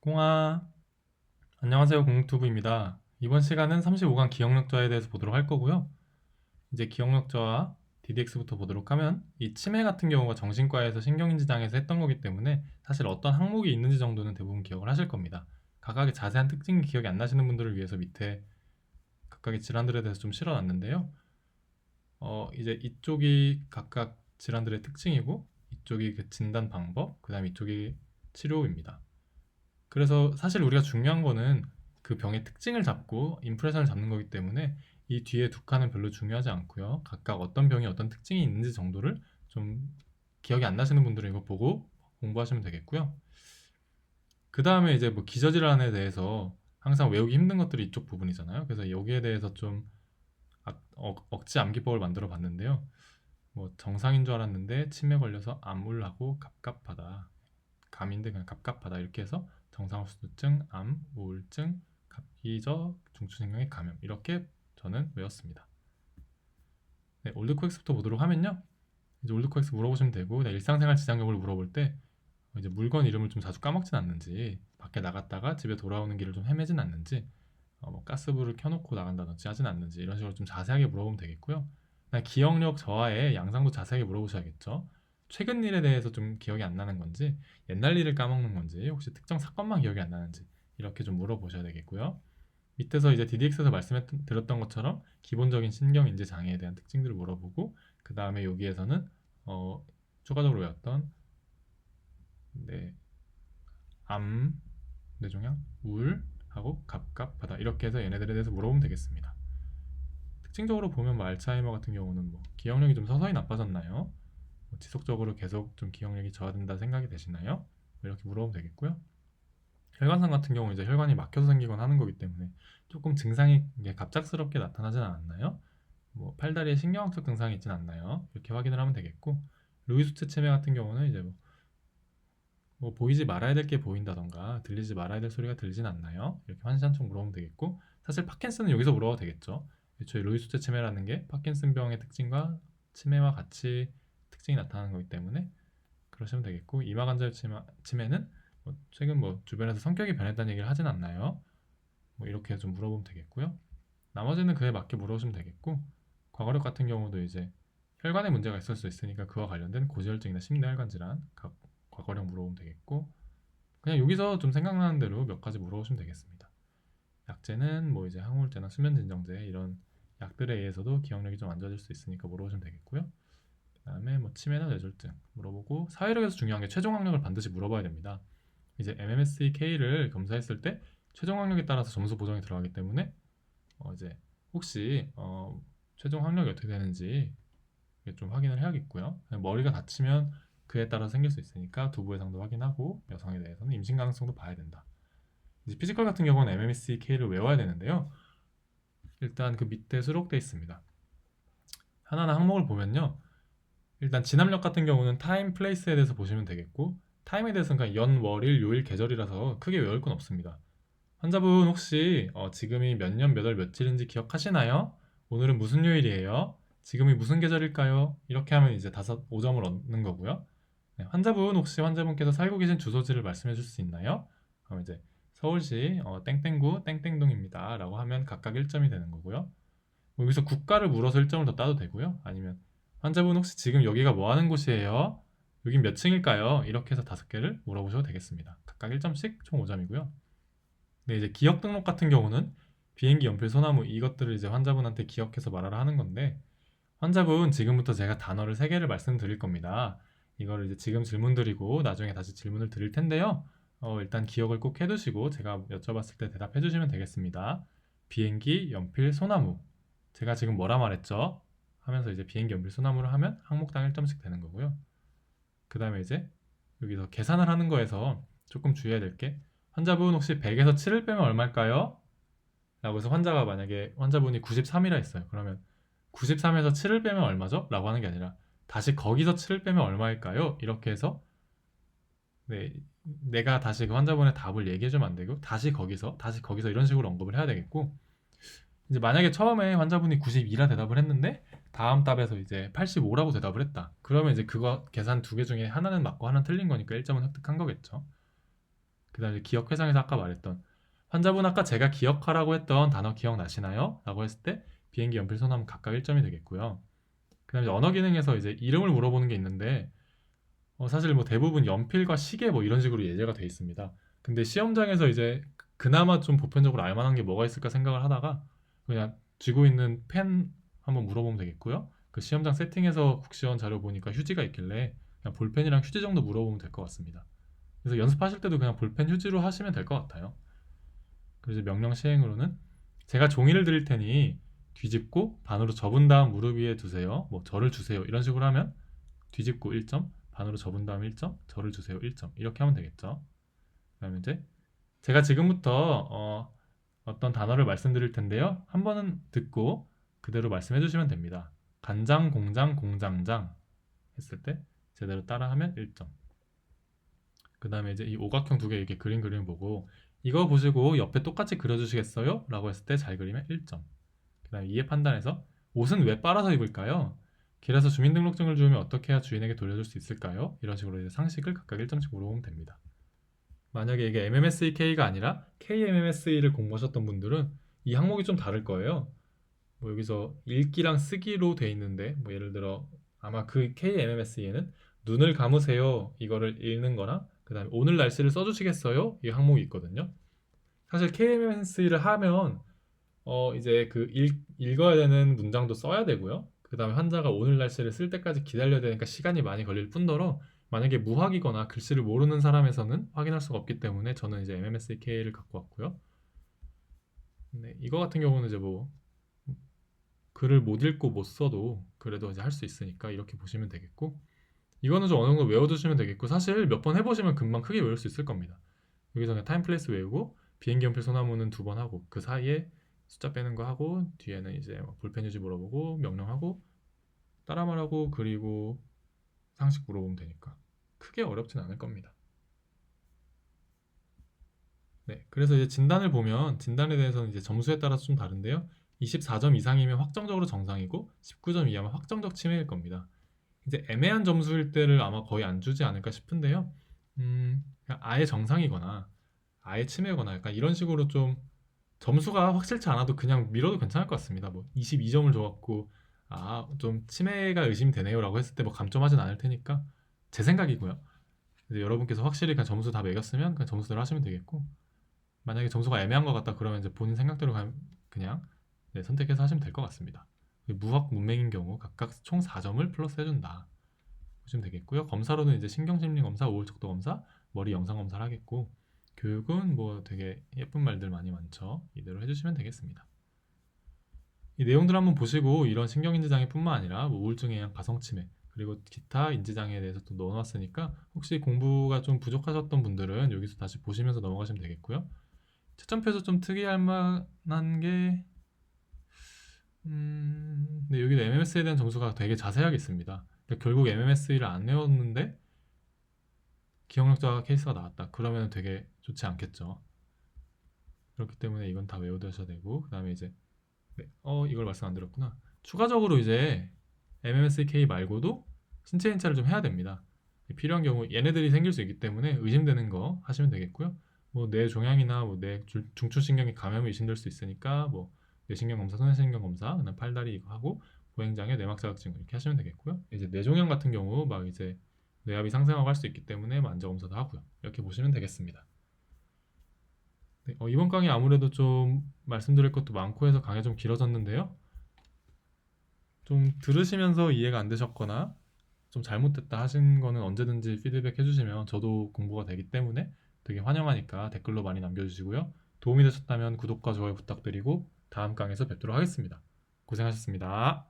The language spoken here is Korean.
꽁아, 안녕하세요. 공투부입니다. 이번 시간은 35강 기억력저하에 대해서 보도록 할 거고요. 이제 기억력저하 DDX부터 보도록 하면 이 치매 같은 경우가 정신과에서 신경인지장에서 했던 거기 때문에 사실 어떤 항목이 있는지 정도는 대부분 기억을 하실 겁니다. 각각의 자세한 특징이 기억이 안 나시는 분들을 위해서 밑에 각각의 질환들에 대해서 좀 실어놨는데요. 이제 이쪽이 각각 질환들의 특징이고 이쪽이 그 진단 방법, 그 다음에 이쪽이 치료입니다. 그래서 사실 우리가 중요한 거는 그 병의 특징을 잡고 임프레션을 잡는 거기 때문에 이 뒤에 두 칸은 별로 중요하지 않고요. 각각 어떤 병이 어떤 특징이 있는지 정도를 좀 기억이 안 나시는 분들은 이거 보고 공부하시면 되겠고요. 그 다음에 이제 뭐 기저질환에 대해서 항상 외우기 힘든 것들이 이쪽 부분이잖아요. 그래서 여기에 대해서 좀 억지 암기법을 만들어 봤는데요. 뭐 정상인 줄 알았는데 치매 걸려서 암울하고 갑갑하다. 감인데 그냥 갑갑하다 이렇게 해서 정상흡수증, 암, 우울증, 갑기저, 중추신경의 감염 이렇게 저는 외웠습니다. 네, 올드코엑스부터 보도록 하면요. 이제 올드코엑스 물어보시면 되고 일상생활 지장경을 물어볼 때 이제 물건 이름을 좀 자주 까먹진 않는지 밖에 나갔다가 집에 돌아오는 길을 좀 헤매진 않는지 뭐 가스불을 켜놓고 나간다든지 하진 않는지 이런 식으로 좀 자세하게 물어보면 되겠고요. 기억력 저하의 양상도 자세하게 물어보셔야겠죠. 최근 일에 대해서 좀 기억이 안 나는 건지 옛날 일을 까먹는 건지 혹시 특정 사건만 기억이 안 나는지 이렇게 좀 물어보셔야 되겠고요. 밑에서 이제 DDX에서 말씀드렸던 것처럼 기본적인 신경인지 장애에 대한 특징들을 물어보고 그 다음에 여기에서는 추가적으로 외웠던 네, 암, 뇌종양, 우울하고 갑갑하다 이렇게 해서 얘네들에 대해서 물어보면 되겠습니다. 특징적으로 보면 뭐 알츠하이머 같은 경우는 뭐 기억력이 좀 서서히 나빠졌나요? 뭐 지속적으로 계속 좀 기억력이 저하된다 생각이 되시나요? 뭐 이렇게 물어보면 되겠고요. 혈관상 같은 경우 이제 혈관이 막혀서 생기거나 하는 거기 때문에 조금 증상이 갑작스럽게 나타나진 않았나요? 뭐 팔다리에 신경학적 증상이 있진 않나요? 이렇게 확인을 하면 되겠고 루이스트 치매 같은 경우는 이제 뭐 보이지 말아야 될 게 보인다던가 들리지 말아야 될 소리가 들리진 않나요? 이렇게 환시한쪽 물어보면 되겠고 사실 파킨슨은 여기서 물어봐도 되겠죠. 애초에 루이스트 치매라는 게 파킨슨병의 특징과 치매와 같이 특징이 나타나는 거기 때문에 그러시면 되겠고 이마관절 치매는 뭐 최근 뭐 주변에서 성격이 변했다는 얘기를 하진 않나요? 뭐 이렇게 좀 물어보면 되겠고요. 나머지는 그에 맞게 물어보시면 되겠고 과거력 같은 경우도 이제 혈관에 문제가 있을 수 있으니까 그와 관련된 고지혈증이나 심내혈관 질환 과거력 물어보면 되겠고 그냥 여기서 좀 생각나는 대로 몇 가지 물어보시면 되겠습니다. 약제는 뭐 이제 항우울제나 수면진정제 이런 약들에 의해서도 기억력이 좀 안 좋아질 수 있으니까 물어보시면 되겠고요. 그 다음에 뭐 치매나 뇌졸중 물어보고 사회력에서 중요한 게 최종 학력을 반드시 물어봐야 됩니다. 이제 MMSE-K를 검사했을 때 최종 학력에 따라서 점수 보정이 들어가기 때문에 이제 혹시 최종 학력이 어떻게 되는지 좀 확인을 해야겠고요. 머리가 다치면 그에 따라 생길 수 있으니까 두부 해상도 확인하고 여성에 대해서는 임신 가능성도 봐야 된다. 이제 피지컬 같은 경우는 MMSE-K를 외워야 되는데요. 일단 그 밑에 수록되어 있습니다. 하나하나 항목을 보면요. 일단 진압력 같은 경우는 타임, 플레이스에 대해서 보시면 되겠고 타임에 대해서는 그냥 연, 월, 일, 요일, 계절이라서 크게 외울 건 없습니다. 환자분 혹시 지금이 몇 년, 몇 월, 며칠인지 기억하시나요? 오늘은 무슨 요일이에요? 지금이 무슨 계절일까요? 이렇게 하면 이제 5점을 얻는 거고요. 네, 환자분 혹시 환자분께서 살고 계신 주소지를 말씀해 줄 수 있나요? 그럼 이제 서울시 땡땡구 땡땡동입니다 라고 하면 각각 1점이 되는 거고요. 뭐 여기서 국가를 물어서 1점을 더 따도 되고요. 아니면 환자분 혹시 지금 여기가 뭐 하는 곳이에요? 여긴 몇 층일까요? 이렇게 해서 5개를 물어보셔도 되겠습니다. 각각 1점씩 총 5점이고요. 네, 이제 기억 등록 같은 경우는 비행기, 연필, 소나무 이것들을 이제 환자분한테 기억해서 말하라 하는 건데 환자분 지금부터 제가 단어를 3개를 말씀드릴 겁니다. 이거를 이제 지금 질문 드리고 나중에 다시 질문을 드릴 텐데요. 일단 기억을 꼭 해두시고 제가 여쭤봤을 때 대답해 주시면 되겠습니다. 비행기, 연필, 소나무. 제가 지금 뭐라 말했죠? 하면서 이제 비행기, 연필, 소나무를 하면 항목당 1점씩 되는 거고요. 그 다음에 이제 여기서 계산을 하는 거에서 조금 주의해야 될 게 환자분 혹시 100에서 7을 빼면 얼마일까요? 라고 해서 환자가 만약에 환자분이 93이라 했어요. 그러면 93에서 7을 빼면 얼마죠? 라고 하는 게 아니라 다시 거기서 7을 빼면 얼마일까요? 이렇게 해서 네, 내가 다시 그 환자분의 답을 얘기해주면 안 되고 다시 거기서 이런 식으로 언급을 해야 되겠고 이제 만약에 처음에 환자분이 92라 대답을 했는데 다음 답에서 이제 85라고 대답을 했다. 그러면 이제 그거 계산 2개 중에 하나는 맞고 하나는 틀린 거니까 1점은 획득한 거겠죠. 그 다음에 기억 회상에서 아까 말했던 환자분 아까 제가 기억하라고 했던 단어 기억나시나요? 라고 했을 때 비행기 연필 소나무 각각 1점이 되겠고요. 그 다음에 언어 기능에서 이제 이름을 물어보는 게 있는데 사실 뭐 대부분 연필과 시계 뭐 이런 식으로 예제가 돼 있습니다. 근데 시험장에서 이제 그나마 좀 보편적으로 알만한 게 뭐가 있을까 생각을 하다가 그냥 쥐고 있는 펜 한번 물어보면 되겠고요. 그 시험장 세팅에서 국시원 자료 보니까 휴지가 있길래 그냥 볼펜이랑 휴지 정도 물어보면 될 것 같습니다. 그래서 연습하실 때도 그냥 볼펜 휴지로 하시면 될 것 같아요. 그래서 명령 시행으로는 제가 종이를 드릴 테니 뒤집고 반으로 접은 다음 무릎 위에 두세요. 뭐 저를 주세요. 이런 식으로 하면 뒤집고 1점, 반으로 접은 다음 1점, 저를 주세요 1점 이렇게 하면 되겠죠. 그다음에 이제 제가 지금부터 어떤 단어를 말씀드릴 텐데요. 한 번은 듣고 그대로 말씀해 주시면 됩니다. 간장, 공장, 공장장 했을 때 제대로 따라하면 1점. 그 다음에 이제 이 오각형 두 개 이렇게 그림 보고 이거 보시고 옆에 똑같이 그려주시겠어요? 라고 했을 때 잘 그리면 1점. 그 다음에 이해 판단에서 옷은 왜 빨아서 입을까요? 길에서 주민등록증을 주우면 어떻게 해야 주인에게 돌려줄 수 있을까요? 이런 식으로 이제 상식을 각각 1점씩 물어보면 됩니다. 만약에 이게 MMSEK가 아니라 KMMSE를 공부하셨던 분들은 이 항목이 좀 다를 거예요. 뭐 여기서 읽기랑 쓰기로 돼 있는데 뭐 예를 들어 아마 그 KMMS에는 눈을 감으세요 이거를 읽는 거나 그 다음에 오늘 날씨를 써주시겠어요? 이 항목이 있거든요. 사실 KMMS를 하면 이제 그 읽어야 되는 문장도 써야 되고요. 그 다음에 환자가 오늘 날씨를 쓸 때까지 기다려야 되니까 시간이 많이 걸릴 뿐더러 만약에 무학이거나 글씨를 모르는 사람에서는 확인할 수가 없기 때문에 저는 이제 MMSK를 갖고 왔고요. 네, 이거 같은 경우는 이제 뭐 글을 못 읽고 못 써도 그래도 이제 할 수 있으니까 이렇게 보시면 되겠고 이거는 좀 어느 정도 외워두시면 되겠고 사실 몇 번 해보시면 금방 크게 외울 수 있을 겁니다. 여기서 그냥 타임 플레이스 외우고 비행기 연필 소나무는 2번 하고 그 사이에 숫자 빼는 거 하고 뒤에는 이제 볼펜 유지 물어보고 명령하고 따라 말하고 그리고 상식 물어보면 되니까 크게 어렵진 않을 겁니다. 네, 그래서 이제 진단을 보면 진단에 대해서는 이제 점수에 따라서 좀 다른데요. 24점 이상이면 확정적으로 정상이고 19점 이하면 확정적 치매일 겁니다. 이제 애매한 점수일 때를 아마 거의 안 주지 않을까 싶은데요. 그냥 아예 정상이거나 아예 치매거나 약간 이런 식으로 좀 점수가 확실치 않아도 그냥 밀어도 괜찮을 것 같습니다. 뭐 22점을 줘갖고 좀 치매가 의심되네요라고 했을 때 뭐 감점하진 않을 테니까 제 생각이고요. 이제 여러분께서 확실히 그냥 점수 다 매겼으면 그냥 점수대로 하시면 되겠고 만약에 점수가 애매한 것 같다 그러면 이제 본인 생각대로 그냥 네, 선택해서 하시면 될 것 같습니다. 무학 문맹인 경우 각각 총 4점을 플러스 해준다 보시면 되겠고요. 검사로는 이제 신경심리 검사, 우울척도 검사, 머리 영상 검사를 하겠고 교육은 뭐 되게 예쁜 말들 많이 많죠. 이대로 해주시면 되겠습니다. 이 내용들 한번 보시고 이런 신경인지장애뿐만 아니라 뭐 우울증에 의한 가성치매 그리고 기타 인지장애에 대해서 또 넣어놨으니까 혹시 공부가 좀 부족하셨던 분들은 여기서 다시 보시면서 넘어가시면 되겠고요. 채점표에서 좀 특이할 만한 게 네, 여기도 MMS에 대한 점수가 되게 자세하게 있습니다. 그러니까 결국 MMS를 안 외웠는데 기억력자 케이스가 나왔다. 그러면 되게 좋지 않겠죠. 그렇기 때문에 이건 다 외워두셔야 되고 그 다음에 이제 네, 이걸 말씀 안 드렸구나. 추가적으로 이제 MMSK 말고도 신체 인차를 좀 해야 됩니다. 필요한 경우 얘네들이 생길 수 있기 때문에 의심되는 거 하시면 되겠고요. 뭐 뇌 종양이나 뭐 뇌 중추신경이 감염이 의심될 수 있으니까 뭐 뇌신경 검사, 손해신경 검사, 그다음 팔다리 이거 하고 보행장애, 내막 자극증 이렇게 하시면 되겠고요. 이제 뇌종양 같은 경우 막 이제 뇌압이 상승하고 할 수 있기 때문에 만져 검사도 하고요. 이렇게 보시면 되겠습니다. 네, 이번 강의 아무래도 좀 말씀드릴 것도 많고 해서 강의가 좀 길어졌는데요. 좀 들으시면서 이해가 안 되셨거나 좀 잘못됐다 하신 거는 언제든지 피드백 해주시면 저도 공부가 되기 때문에 되게 환영하니까 댓글로 많이 남겨주시고요. 도움이 되셨다면 구독과 좋아요 부탁드리고 다음 강의에서 뵙도록 하겠습니다. 고생하셨습니다.